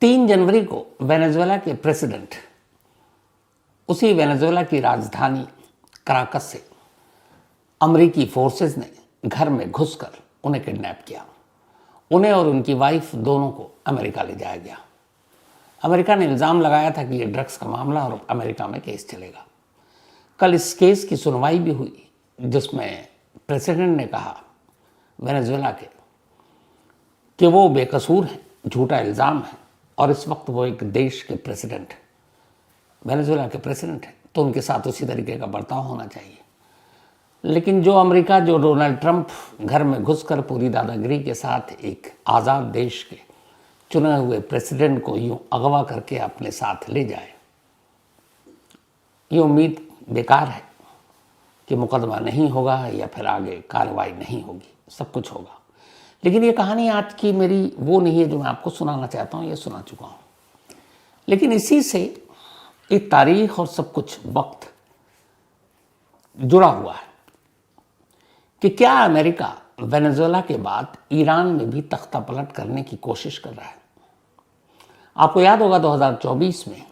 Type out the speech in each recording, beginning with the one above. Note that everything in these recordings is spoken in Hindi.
3 जनवरी को वेनेजुएला के प्रेसिडेंट उसी वेनेजुएला की राजधानी कराकस से अमेरिकी फोर्सेस ने घर में घुसकर उन्हें किडनैप किया। उन्हें और उनकी वाइफ दोनों को अमेरिका ले जाया गया। अमेरिका ने इल्ज़ाम लगाया था कि ये ड्रग्स का मामला और अमेरिका में केस चलेगा। कल इस केस की सुनवाई भी हुई जिसमें प्रेसिडेंट ने कहा वेनेजुएला के कि वो बेकसूर हैं, झूठा इल्ज़ाम है और इस वक्त वो एक देश के प्रेसिडेंट, वेनेजुएला के प्रेसिडेंट हैं, तो उनके साथ उसी तरीके का बर्ताव होना चाहिए। लेकिन जो अमेरिका, जो डोनाल्ड ट्रंप घर में घुसकर पूरी दादागिरी के साथ एक आज़ाद देश के चुने हुए प्रेसिडेंट को यूं अगवा करके अपने साथ ले जाए, ये उम्मीद बेकार है कि मुकदमा नहीं होगा या फिर आगे कार्रवाई नहीं होगी, सब कुछ होगा। लेकिन ये कहानी आज की मेरी वो नहीं है जो मैं आपको सुनाना चाहता हूँ, ये सुना चुका हूँ। लेकिन इसी से एक तारीख और सब कुछ वक्त जुड़ा हुआ है कि क्या अमेरिका वेनेजुएला के बाद ईरान में भी तख्ता पलट करने की कोशिश कर रहा है। आपको याद होगा 2024 में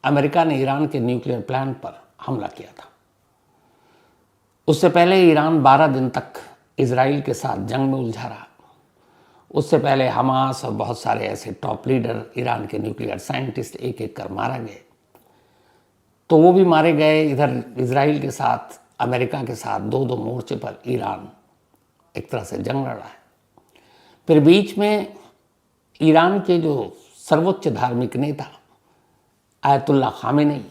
अमेरिका ने ईरान के न्यूक्लियर प्लांट पर हमला किया था। उससे पहले ईरान 12 दिन तक इजराइल के साथ जंग में उलझा रहा। उससे पहले हमास और बहुत सारे ऐसे टॉप लीडर, ईरान के न्यूक्लियर साइंटिस्ट एक एक कर मारा गए, तो वो भी मारे गए। इधर इजराइल के साथ, अमेरिका के साथ दो मोर्चे पर ईरान एक तरह से जंग लड़ रहा है। फिर बीच में ईरान के जो सर्वोच्च धार्मिक नेता आयतुल्ला खामेनी,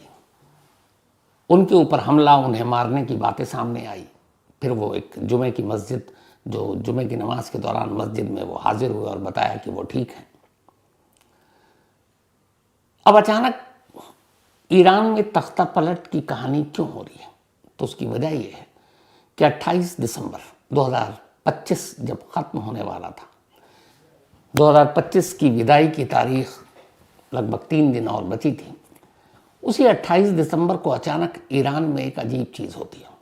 उनके ऊपर हमला, उन्हें मारने की बातें सामने आई। फिर वो एक जुमे की मस्जिद, जो जुमे की नमाज के दौरान मस्जिद में वो हाजिर हुए और बताया कि वो ठीक है। अब अचानक ईरान में तख्ता पलट की कहानी क्यों हो रही है? तो उसकी वजह यह है कि 28 दिसंबर 2025 जब ख़त्म होने वाला था, 2025 की विदाई की तारीख लगभग 3 दिन और बची थी, उसी 28 दिसंबर को अचानक ईरान में एक अजीब चीज़ होती है।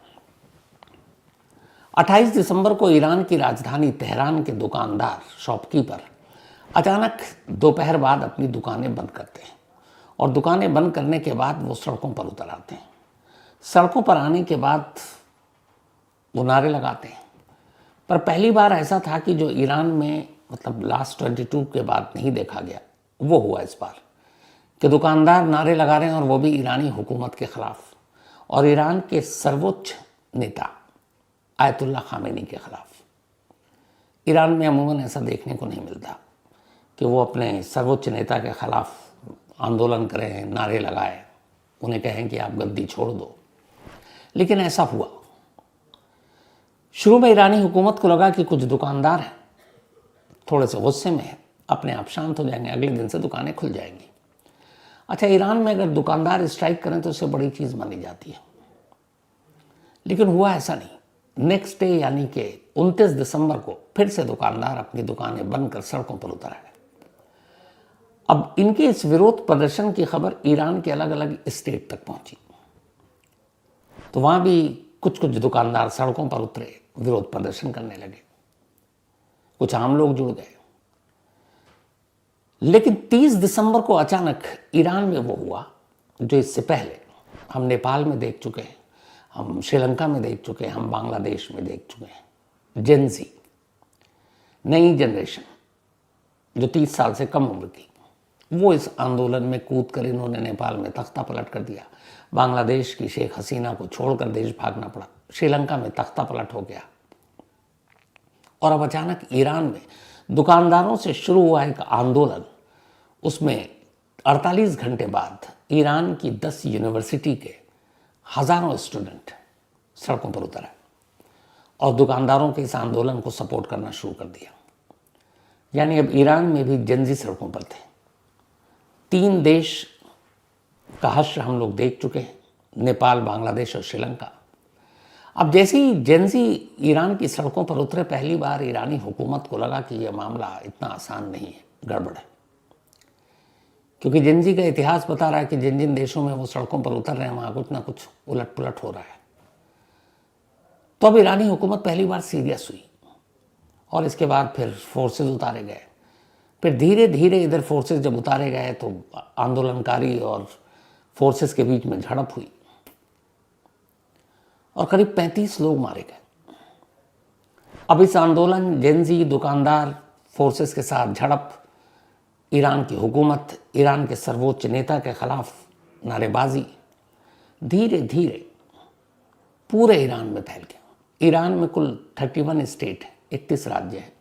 28 दिसंबर को ईरान की राजधानी तेहरान के दुकानदार, शॉपकीपर अचानक दोपहर बाद अपनी दुकानें बंद करते हैं और दुकानें बंद करने के बाद वो सड़कों पर उतर आते हैं। सड़कों पर आने के बाद वो नारे लगाते हैं। पर पहली बार ऐसा था कि जो ईरान में मतलब लास्ट 22 के बाद नहीं देखा गया, वो हुआ इस बार कि दुकानदार नारे लगा रहे हैं और वो भी ईरानी हुकूमत के ख़िलाफ़ और ईरान के सर्वोच्च नेता आयतुल्ला खामेनी के ख़िलाफ़। ईरान में अमूमन ऐसा देखने को नहीं मिलता कि वो अपने सर्वोच्च नेता के ख़िलाफ़ आंदोलन करें, नारे लगाएं, उन्हें कहें कि आप गद्दी छोड़ दो। लेकिन ऐसा हुआ। शुरू में ईरानी हुकूमत को लगा कि कुछ दुकानदार हैं, थोड़े से गुस्से में हैं, अपने आप शांत हो जाएंगे, अगले दिन से दुकानें खुल जाएंगी। अच्छा, ईरान में अगर दुकानदार स्ट्राइक करें तो उससे बड़ी चीज़ मानी जाती है, लेकिन हुआ ऐसा नहीं। नेक्स्ट डे यानी कि 29 दिसंबर को फिर से दुकानदार अपनी दुकानें बंद कर सड़कों पर उतर आए। अब इनके इस विरोध प्रदर्शन की खबर ईरान के अलग अलग स्टेट तक पहुंची, तो वहाँ भी कुछ कुछ दुकानदार सड़कों पर उतरे, विरोध प्रदर्शन करने लगे, कुछ आम लोग जुड़ गए। लेकिन 30 दिसंबर को अचानक ईरान में वो हुआ जो इससे पहले हम नेपाल में देख चुके हैं, हम श्रीलंका में देख चुके हैं, हम बांग्लादेश में देख चुके हैं। जेनजी, नई जनरेशन जो 30 साल से कम उम्र की, वो इस आंदोलन में कूद कर इन्होंने नेपाल में तख्ता पलट कर दिया। बांग्लादेश की शेख हसीना को छोड़कर देश भागना पड़ा, श्रीलंका में तख्ता पलट हो गया। और अब अचानक ईरान में दुकानदारों से शुरू हुआ एक आंदोलन, उसमें 48 घंटे बाद ईरान की 10 यूनिवर्सिटी के हज़ारों स्टूडेंट सड़कों पर उतर आए और दुकानदारों के इस आंदोलन को सपोर्ट करना शुरू कर दिया। यानी अब ईरान में भी जेनजी सड़कों पर थे। 3 देश का हश्र हम लोग देख चुके हैं, नेपाल, बांग्लादेश और श्रीलंका। अब जैसे ही जेनजी ईरान की सड़कों पर उतरे, पहली बार ईरानी हुकूमत को लगा कि यह मामला इतना आसान नहीं है, गड़बड़ है। क्योंकि जेनजी का इतिहास बता रहा है कि जिन जिन देशों में वो सड़कों पर उतर रहे हैं वहाँ कुछ ना कुछ उलट पुलट हो रहा है। तो अब ईरानी हुकूमत पहली बार सीरियस हुई और इसके बाद फिर फोर्सेस उतारे गए। फिर धीरे धीरे इधर फोर्सेस जब उतारे गए तो आंदोलनकारी और फोर्सेस के बीच में झड़प हुई और करीब 35 लोग मारे गए। अब इस आंदोलन, जेंजी, दुकानदार, फोर्सेस के साथ झड़प, ईरान की हुकूमत, ईरान के सर्वोच्च नेता के खिलाफ नारेबाजी धीरे धीरे पूरे ईरान में फैल गया। ईरान में कुल 31 स्टेट है, 31 राज्य हैं।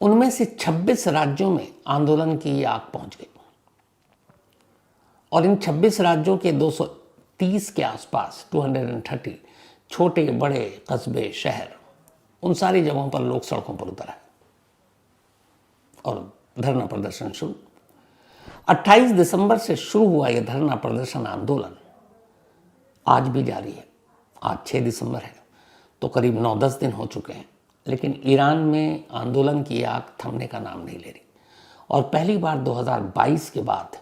उनमें से 26 राज्यों में आंदोलन की ये आग पहुंच गई और इन 26 राज्यों के 230 के आसपास 230 छोटे बड़े कस्बे, शहर, उन सारी जगहों पर लोग सड़कों पर उतर आए और धरना प्रदर्शन शुरू। 28 दिसंबर से शुरू हुआ यह धरना प्रदर्शन आंदोलन आज भी जारी है। आज 6 दिसंबर है तो करीब 9-10 दिन हो चुके हैं, लेकिन ईरान में आंदोलन की आग थमने का नाम नहीं ले रही। और पहली बार 2022 के बाद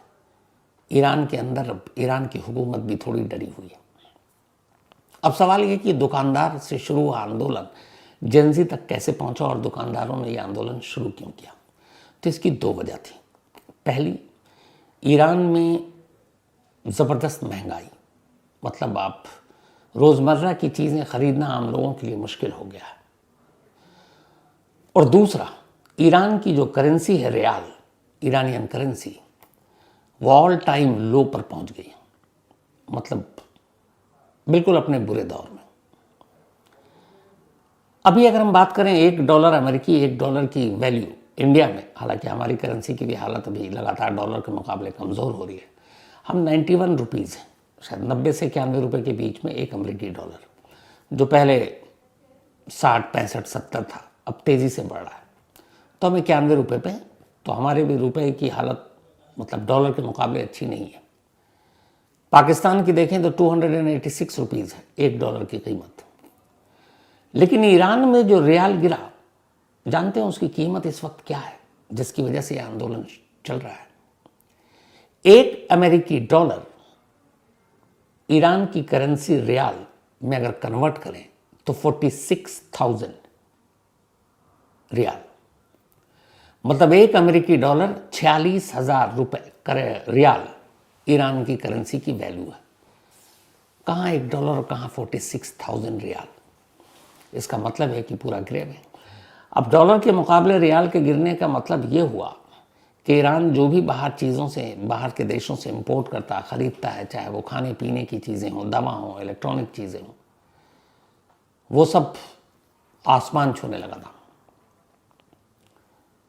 ईरान के अंदर ईरान की हुकूमत भी थोड़ी डरी हुई है। अब सवाल यह कि दुकानदार से शुरू हुआ आंदोलन जेंजी तक कैसे पहुंचा और दुकानदारों ने यह आंदोलन शुरू क्यों किया? तो इसकी 2 वजह थी। पहली, ईरान में ज़बरदस्त महंगाई, मतलब आप रोज़मर्रा की चीज़ें खरीदना आम लोगों के लिए मुश्किल हो गया है। और दूसरा, ईरान की जो करेंसी है रियाल, ईरानियन करेंसी, वो ऑल टाइम लो पर पहुंच गई, मतलब बिल्कुल अपने बुरे दौर में। अभी अगर हम बात करें $1 अमेरिकी, $1 की वैल्यू इंडिया में, हालांकि हमारी करेंसी की भी हालत अभी लगातार डॉलर के मुकाबले कमज़ोर हो रही है, हम 91 रुपीज़ हैं, शायद 90 से 91 रुपये के बीच में एक अमेरिकी डॉलर, जो पहले 60, 65, 70 था, अब तेज़ी से बढ़ रहा है। तो हम 91 रुपये पे, तो हमारे भी रुपए की हालत मतलब डॉलर के मुकाबले अच्छी नहीं है। पाकिस्तान की देखें तो 286 रुपीज़ है $1 की कीमत। लेकिन ईरान में जो रियाल गिरा, जानते हैं उसकी कीमत इस वक्त क्या है, जिसकी वजह से यह आंदोलन चल रहा है? एक अमेरिकी डॉलर ईरान की करेंसी रियाल में अगर कन्वर्ट करें तो 46,000 रियाल, मतलब एक अमेरिकी डॉलर 46,000 रुपये रियाल ईरान की करेंसी की वैल्यू है। कहाँ $1 और कहाँ 46,000 रियाल? इसका मतलब है कि पूरा ग्रेव है। अब डॉलर के मुकाबले रियाल के गिरने का मतलब ये हुआ कि ईरान जो भी बाहर चीज़ों से, बाहर के देशों से इंपोर्ट करता, ख़रीदता है, चाहे वो खाने पीने की चीज़ें हों, दवा हों, इलेक्ट्रॉनिक चीज़ें हों, वो सब आसमान छूने लगा था।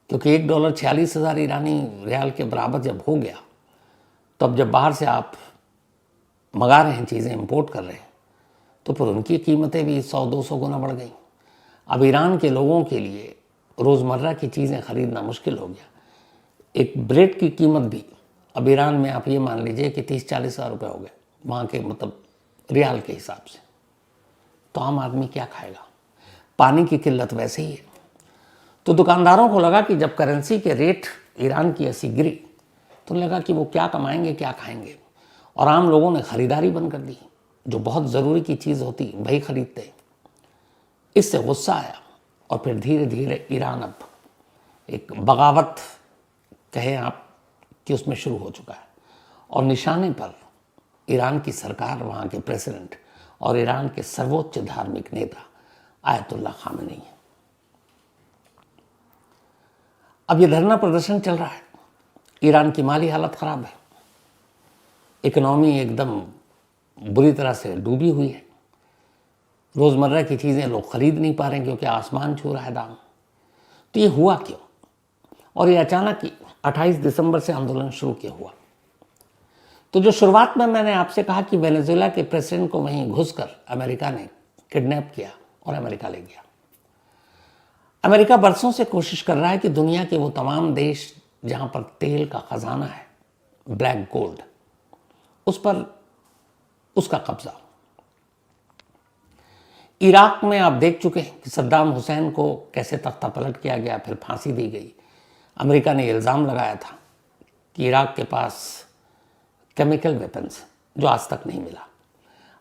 क्योंकि $1 46,000 ईरानी रियाल के बराबर जब हो गया, तो अब जब बाहर से आप मंगा रहे हैं, चीज़ें इंपोर्ट कर रहे हैं, तो फिर उनकी कीमतें भी 100-200 गुना बढ़ गई। अब ईरान के लोगों के लिए रोज़मर्रा की चीज़ें ख़रीदना मुश्किल हो गया। एक ब्रेड की कीमत भी अब ईरान में आप ये मान लीजिए कि 30-40 हज़ार रुपये हो गए, वहाँ के मतलब रियाल के हिसाब से। तो आम आदमी क्या खाएगा? पानी की किल्लत वैसे ही है। तो दुकानदारों को लगा कि जब करेंसी के रेट ईरान की ऐसी गिरी, तो लगा कि वो क्या कमाएंगे, क्या खाएंगे, और आम लोगों ने ख़रीदारी बंद कर दी। जो बहुत ज़रूरी की चीज़ होती वही खरीदते। इससे गुस्सा आया और फिर धीरे धीरे ईरान अब एक बगावत कहें आप कि उसमें शुरू हो चुका है। और निशाने पर ईरान की सरकार, वहाँ के प्रेसिडेंट और ईरान के सर्वोच्च धार्मिक नेता आयतुल्लाह खामेनी है। अब ये धरना प्रदर्शन चल रहा है। ईरान की माली हालत ख़राब है, इकोनॉमी एकदम बुरी तरह से डूबी हुई है, रोज़मर्रा की चीज़ें लोग ख़रीद नहीं पा रहे हैं क्योंकि आसमान छू रहा है दाम। तो ये हुआ क्यों? और ये अचानक 28 दिसंबर से आंदोलन शुरू क्यों हुआ? तो जो शुरुआत में मैंने आपसे कहा कि वेनेजुएला के प्रेसिडेंट को वहीं घुसकर अमेरिका ने किडनैप किया और अमेरिका ले गया। अमेरिका बरसों से कोशिश कर रहा है कि दुनिया के वो तमाम देश जहां पर तेल का खजाना है, ब्लैक गोल्ड, उस पर उसका कब्जा। इराक में आप देख चुके हैं कि सद्दाम हुसैन को कैसे तख्ता पलट किया गया, फिर फांसी दी गई। अमेरिका ने इल्ज़ाम लगाया था कि इराक के पास केमिकल वेपन्स, जो आज तक नहीं मिला।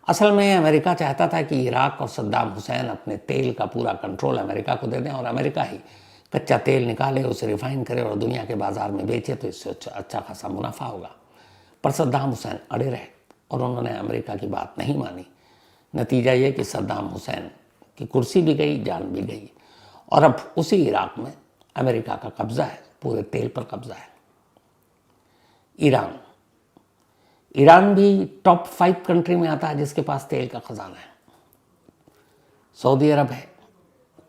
असल में अमेरिका चाहता था कि इराक और सद्दाम हुसैन अपने तेल का पूरा कंट्रोल अमेरिका को दे दें और अमेरिका ही कच्चा तेल निकाले, उसे रिफाइन करे और दुनिया के बाज़ार में बेचे तो इससे अच्छा खासा मुनाफा होगा। पर सद्दाम हुसैन अड़े रहे और उन्होंने अमेरिका की बात नहीं मानी। नतीजा ये कि सद्दाम हुसैन की कुर्सी भी गई, जान भी गई और अब उसी इराक में अमेरिका का कब्जा है, पूरे तेल पर कब्जा है। ईरान भी टॉप 5 कंट्री में आता है जिसके पास तेल का खजाना है। सऊदी अरब है,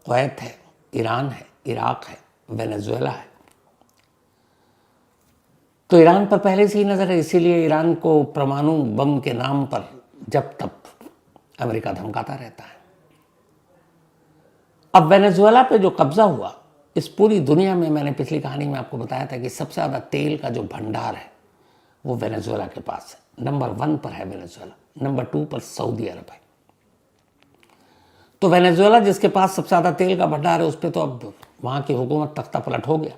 कुवैत है, ईरान है, इराक है, वेनेजुएला है। तो ईरान पर पहले से ही नजर है, इसीलिए ईरान को परमाणु बम के नाम पर जब तब अमेरिका धमकाता रहता है। अब वेनेजुएला पे जो कब्जा हुआ, इस पूरी दुनिया में मैंने पिछली कहानी में आपको बताया था कि सबसे ज़्यादा तेल का जो भंडार है वो वेनेजुएला के पास है। नंबर 1 पर है वेनेजुएला, नंबर 2 पर सऊदी अरब है। तो वेनेजुएला जिसके पास सबसे ज़्यादा तेल का भंडार है, उस पर तो अब वहाँ की हुकूमत तख्ता पलट हो गया।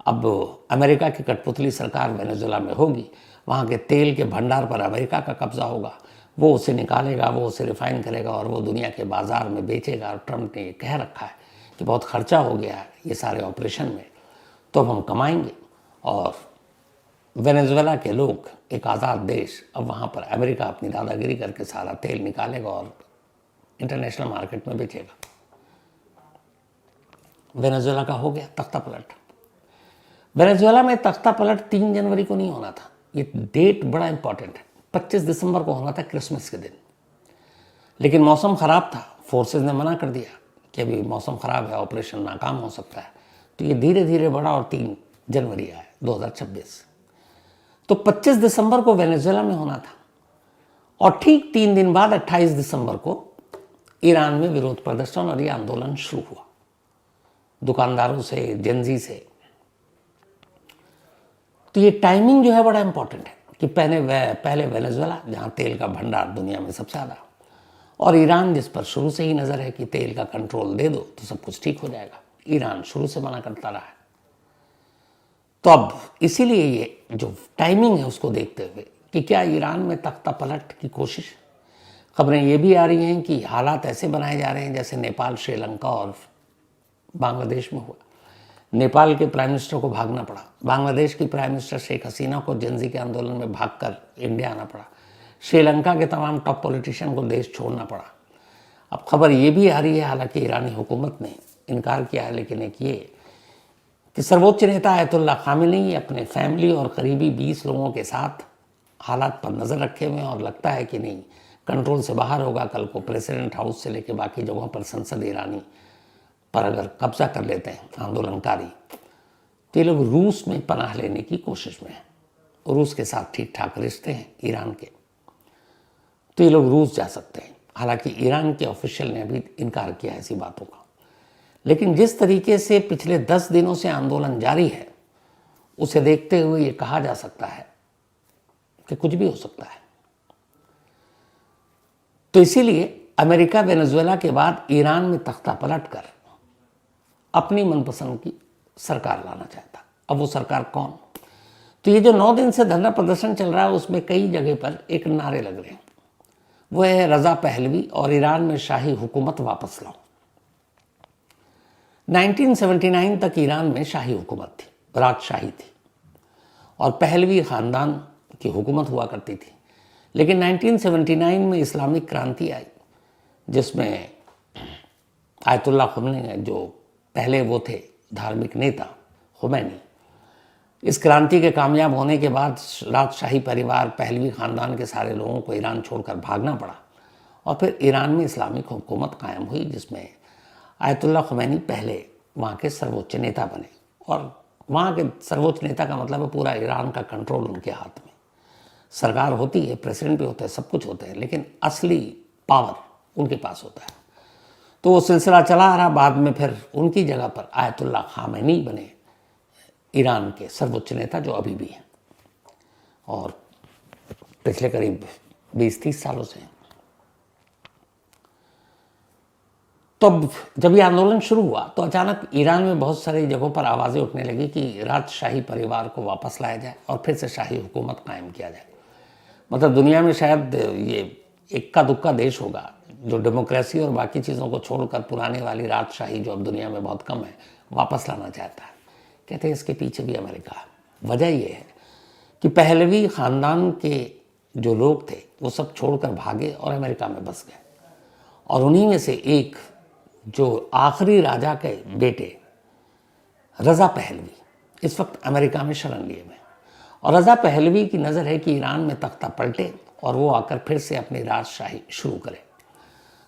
अब अमेरिका की कठपुतली सरकार वेनेजुएला में होगी, वहाँ के तेल के भंडार पर अमेरिका का कब्जा होगा। वो उसे निकालेगा, वो उसे रिफाइन करेगा और वो दुनिया के बाज़ार में बेचेगा। और ट्रम्प ने ये कह रखा है कि बहुत खर्चा हो गया है ये सारे ऑपरेशन में, तो अब हम कमाएंगे। और वेनेजुएला के लोग, एक आज़ाद देश, अब वहाँ पर अमेरिका अपनी दादागिरी करके सारा तेल निकालेगा और इंटरनेशनल मार्केट में बेचेगा। वेनेजुएला का हो गया तख्ता पलट। वेनेजुएला में तख्ता पलट 3 जनवरी को नहीं होना था। ये डेट बड़ा इंपॉर्टेंट है। 25 दिसंबर को होना था, क्रिसमस के दिन, लेकिन मौसम ख़राब था। फोर्सेस ने मना कर दिया कि अभी मौसम ख़राब है, ऑपरेशन नाकाम हो सकता है। तो ये धीरे धीरे बढ़ा और 3 जनवरी आया 2026। तो 25 दिसंबर को वेनेजुएला में होना था और ठीक 3 दिन बाद 28 दिसंबर को ईरान में विरोध प्रदर्शन और ये आंदोलन शुरू हुआ, दुकानदारों से, जेंजी से। तो ये टाइमिंग जो है बड़ा इंपॉर्टेंट है कि पहले वेनेजुएला, जहाँ तेल का भंडार दुनिया में सबसे ज़्यादा, और ईरान जिस पर शुरू से ही नज़र है कि तेल का कंट्रोल दे दो तो सब कुछ ठीक हो जाएगा। ईरान शुरू से मना करता रहा है। तो अब इसीलिए ये जो टाइमिंग है उसको देखते हुए कि क्या ईरान में तख्ता पलट की कोशिश, खबरें ये भी आ रही हैं कि हालात ऐसे बनाए जा रहे हैं जैसे नेपाल, श्रीलंका और बांग्लादेश में हुआ। नेपाल के प्राइम मिनिस्टर को भागना पड़ा, बांग्लादेश की प्राइम मिनिस्टर शेख हसीना को जेंजी के आंदोलन में भागकर इंडिया आना पड़ा, श्रीलंका के तमाम टॉप पॉलिटिशियन को देश छोड़ना पड़ा। अब खबर ये भी आ रही है, हालांकि ईरानी हुकूमत ने इनकार किया है, लेकिन एक ये कि सर्वोच्च नेता आयतुल्ला खामेनी अपने फैमिली और करीबी 20 लोगों के साथ हालात पर नज़र रखे हुए हैं और लगता है कि नहीं, कंट्रोल से बाहर होगा। कल को प्रेसिडेंट हाउस से लेकर बाकी जगहों पर संसद ईरानी पर अगर कब्जा कर लेते हैं आंदोलनकारी, तो ये लोग रूस में पनाह लेने की कोशिश में हैं। रूस के साथ ठीक ठाक रिश्ते हैं ईरान के, तो ये लोग रूस जा सकते हैं। हालांकि ईरान के ऑफिशियल ने अभी इनकार किया है ऐसी बातों का। लेकिन जिस तरीके से पिछले 10 दिनों से आंदोलन जारी है, उसे देखते हुए ये कहा जा सकता है कि कुछ भी हो सकता है। तो इसीलिए अमेरिका वेनेजुएला के बाद ईरान में तख्ता पलट कर अपनी मनपसंद की सरकार लाना चाहता। अब वो सरकार कौन? तो ये जो 9 दिन से धरना प्रदर्शन चल रहा है, उसमें कई जगह पर एक नारे लग रहे हैं, वो है रजा पहलवी और ईरान में शाही हुकूमत वापस लाओ। 1979 तक ईरान में शाही हुकूमत थी, राजशाही थी और पहलवी ख़ानदान की हुकूमत हुआ करती थी। लेकिन 1979 में इस्लामिक क्रांति आई, जिसमें आयतुल्ला खुमैनी, जो पहले वो थे धार्मिक नेता खुमैनी, इस क्रांति के कामयाब होने के बाद राजशाही परिवार, पहलवी ख़ानदान के सारे लोगों को ईरान छोड़कर भागना पड़ा और फिर ईरान में इस्लामिक हुकूमत कायम हुई, जिसमें आयतुल्ला खुमैनी पहले वहाँ के सर्वोच्च नेता बने। और वहाँ के सर्वोच्च नेता का मतलब है पूरा ईरान का कंट्रोल उनके हाथ में। सरकार होती है, प्रेसिडेंट भी होता है, सब कुछ होता है, लेकिन असली पावर उनके पास होता है। तो वो सिलसिला चला आ रहा। बाद में फिर उनकी जगह पर आयतुल्ला खामेनी बने ईरान के सर्वोच्च नेता, जो अभी भी हैं और पिछले करीब 20-30 सालों से हैं। तो जब ये आंदोलन शुरू हुआ तो अचानक ईरान में बहुत सारी जगहों पर आवाज़ें उठने लगी कि राजशाही परिवार को वापस लाया जाए और फिर से शाही हुकूमत कायम किया जाए। मतलब दुनिया में शायद ये इक्का दुक्का देश होगा जो डेमोक्रेसी और बाकी चीज़ों को छोड़कर पुराने वाली राजशाही, जो अब दुनिया में बहुत कम है, वापस लाना चाहता है। कहते हैं इसके पीछे भी अमेरिका है। वजह यह है कि पहलवी ख़ानदान के जो लोग थे वो सब छोड़कर भागे और अमेरिका में बस गए, और उन्हीं में से एक जो आखिरी राजा के बेटे रज़ा पहलवी इस वक्त अमेरिका में शरण लिए हुए हैं। और रज़ा पहलवी की नज़र है कि ईरान में तख्ता पलटे और वो आकर फिर से अपनी राजशाही शुरू करे।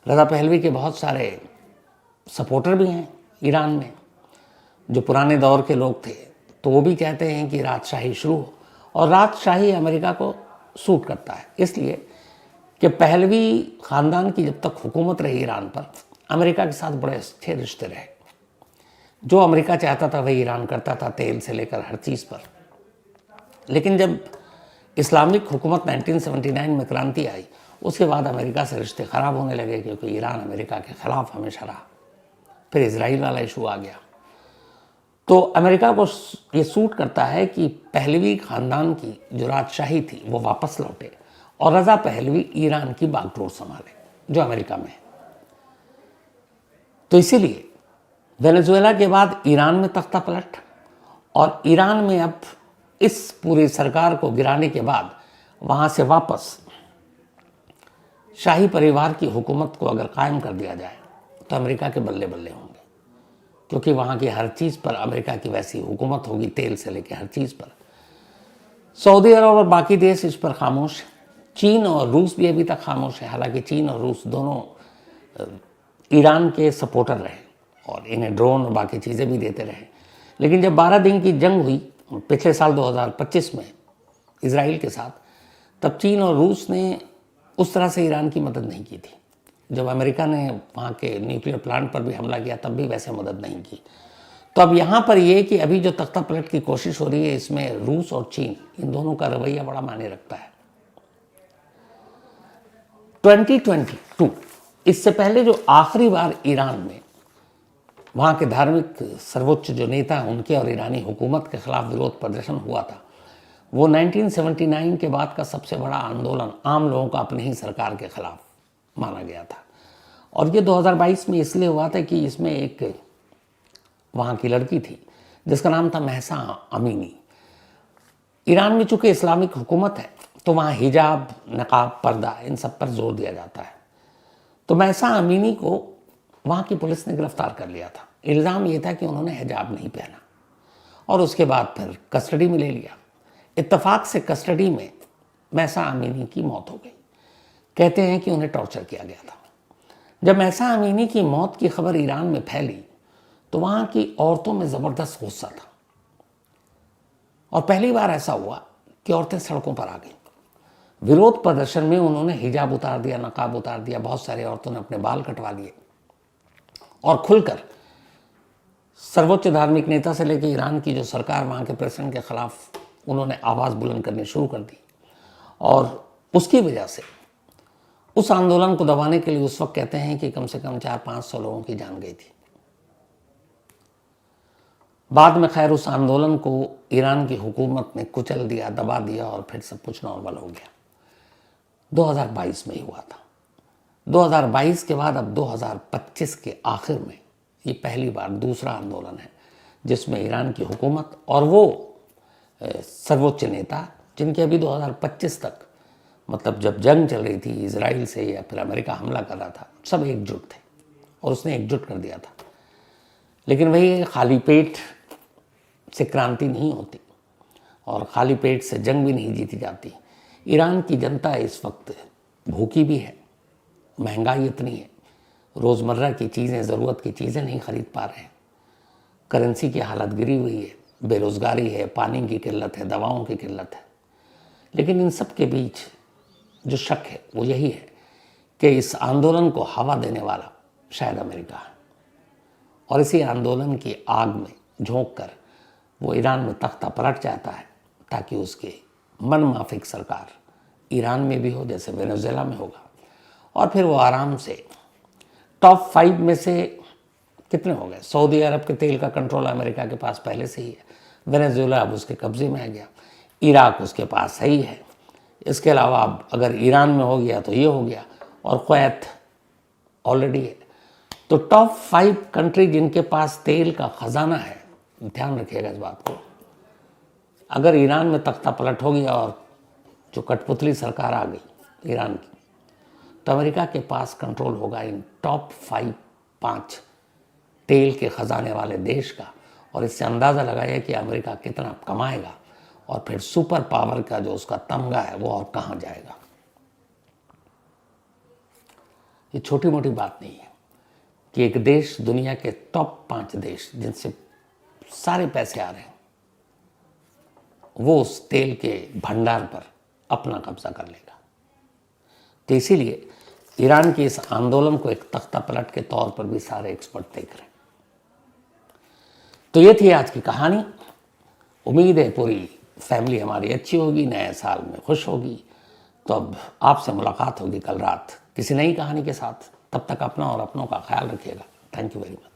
रज़ा पहलवी के बहुत सारे सपोर्टर भी हैं ईरान में, जो पुराने दौर के लोग थे, तो वो भी कहते हैं कि राजशाही शुरू हो, और राजशाही अमेरिका को सूट करता है, इसलिए कि पहलवी ख़ानदान की जब तक हुकूमत रही ईरान पर, अमेरिका के साथ बड़े अच्छे रिश्ते रहे। जो अमेरिका चाहता था वही ईरान करता था, तेल से लेकर हर चीज़ पर। लेकिन जब इस्लामिक हुकूमत 1979 में क्रांति आई, उसके बाद अमेरिका से रिश्ते ख़राब होने लगे, क्योंकि ईरान अमेरिका के ख़िलाफ़ हमेशा रहा। फिर इजराइल वाला इशू आ गया, तो अमेरिका को ये सूट करता है कि पहलवी ख़ानदान की जो राजशाही थी वो वापस लौटे और रज़ा पहलवी ईरान की बागडोर संभाले जो अमेरिका में है। तो इसीलिए वेनेजुएला के बाद ईरान में तख्ता पलट, और ईरान में अब इस पूरी सरकार को गिराने के बाद वहाँ से वापस शाही परिवार की हुकूमत को अगर कायम कर दिया जाए तो अमेरिका के बल्ले बल्ले होंगे, क्योंकि वहाँ की हर चीज़ पर अमेरिका की वैसी हुकूमत होगी, तेल से लेकर हर चीज़ पर। सऊदी अरब और बाकी देश इस पर खामोश है। चीन और रूस भी अभी तक खामोश है, हालांकि चीन और रूस दोनों ईरान के सपोर्टर रहे और इन्हें ड्रोन और बाकी चीज़ें भी देते रहे। लेकिन जब 12 दिन की जंग हुई पिछले साल 2025 में इजराइल के साथ, तब चीन और रूस ने उस तरह से ईरान की मदद नहीं की थी। जब अमेरिका ने वहाँ के न्यूक्लियर प्लांट पर भी हमला किया तब भी वैसे मदद नहीं की। तो अब यहाँ पर ये कि अभी जो तख्ता पलट की कोशिश हो रही है, इसमें रूस और चीन इन दोनों का रवैया बड़ा मायने रखता है। 2022 इससे पहले जो आखिरी बार ईरान में वहाँ के धार्मिक सर्वोच्च जो नेता हैं उनके और ईरानी हुकूमत के खिलाफ विरोध प्रदर्शन हुआ था, वो 1979 के बाद का सबसे बड़ा आंदोलन आम लोगों का अपनी ही सरकार के खिलाफ माना गया था। और ये 2022 में इसलिए हुआ था कि इसमें एक वहाँ की लड़की थी जिसका नाम था महसा अमीनी। ईरान में चूँकि इस्लामिक हुकूमत है तो वहाँ हिजाब, नकाब, पर्दा इन सब पर जोर दिया जाता है। तो महसा अमीनी को वहाँ की पुलिस ने गिरफ्तार कर लिया था। इल्ज़ाम ये था कि उन्होंने हिजाब नहीं पहना, और उसके बाद फिर कस्टडी में ले लिया। इत्तेफाक से कस्टडी में महसा अमीनी की मौत हो गई। कहते हैं कि उन्हें टॉर्चर किया गया था। जब महसा अमीनी की मौत की खबर ईरान में फैली तो वहाँ की औरतों में ज़बरदस्त गुस्सा था, और पहली बार ऐसा हुआ कि औरतें सड़कों पर आ गईं। विरोध प्रदर्शन में उन्होंने हिजाब उतार दिया, नकाब उतार दिया, बहुत सारी औरतों ने अपने बाल कटवा लिए और खुलकर सर्वोच्च धार्मिक नेता से लेकर ईरान की जो सरकार, वहाँ के प्रेसिडेंट के खिलाफ उन्होंने आवाज़ बुलंद करनी शुरू कर दी। और उसकी वजह से उस आंदोलन को दबाने के लिए उस वक्त कहते हैं कि कम से कम 400-500 लोगों की जान गई थी। बाद में खैर उस आंदोलन को ईरान की हुकूमत ने कुचल दिया, दबा दिया, और फिर सब कुछ नॉर्मल हो गया। 2022 में ही हुआ था। 2022 के बाद अब 2025 के आखिर में ये पहली बार दूसरा आंदोलन है जिसमें ईरान की हुकूमत और वो सर्वोच्च नेता जिनके अभी 2025 तक, मतलब जब जंग चल रही थी इजराइल से या फिर अमेरिका हमला कर रहा था, सब एकजुट थे और उसने एकजुट कर दिया था। लेकिन वही खाली पेट से क्रांति नहीं होती और खाली पेट से जंग भी नहीं जीती जाती। ईरान की जनता इस वक्त भूखी भी है, महंगाई इतनी है, रोज़मर्रा की चीज़ें, ज़रूरत की चीज़ें नहीं खरीद पा रहे हैं, करेंसी की हालत गिरी हुई है, बेरोज़गारी है, पानी की किल्लत है, दवाओं की किल्लत है। लेकिन इन सब के बीच जो शक है वो यही है कि इस आंदोलन को हवा देने वाला शायद अमेरिका है, और इसी आंदोलन की आग में झोंक कर वो ईरान में तख्ता पलट जाता है ताकि उसके मन माफिक सरकार ईरान में भी हो जैसे वेनेजुएला में होगा, और फिर वो आराम से टॉप 5 में से कितने हो गए। सऊदी अरब के तेल का कंट्रोल अमेरिका के पास पहले से ही है, वेनेजुएला अब उसके कब्जे में आ गया, इराक उसके पास सही है, इसके अलावा अब अगर ईरान में हो गया तो ये हो गया, और कुवैत ऑलरेडी है। तो टॉप 5 कंट्री जिनके पास तेल का खजाना है, ध्यान रखिएगा इस बात को, अगर ईरान में तख्ता पलट हो गया और जो कठपुतली सरकार आ गई ईरान की, तो अमेरिका के पास कंट्रोल होगा इन टॉप 5 तेल के खजाने वाले देश का। और इससे अंदाज़ा लगाइए कि अमेरिका कितना कमाएगा और फिर सुपर पावर का जो उसका तमगा है वो और कहाँ जाएगा। ये छोटी मोटी बात नहीं है कि एक देश, दुनिया के टॉप 5 देश जिनसे सारे पैसे आ रहे हैं, वो उस तेल के भंडार पर अपना कब्जा कर लेगा। तो इसीलिए ईरान के इस आंदोलन को एक तख्ता पलट के तौर पर भी सारे एक्सपर्ट देख रहे हैं। तो ये थी आज की कहानी। उम्मीद है पूरी फैमिली हमारी अच्छी होगी, नए साल में खुश होगी। तो अब आपसे मुलाकात होगी कल रात किसी नई कहानी के साथ। तब तक अपना और अपनों का ख्याल रखिएगा। Thank you very much.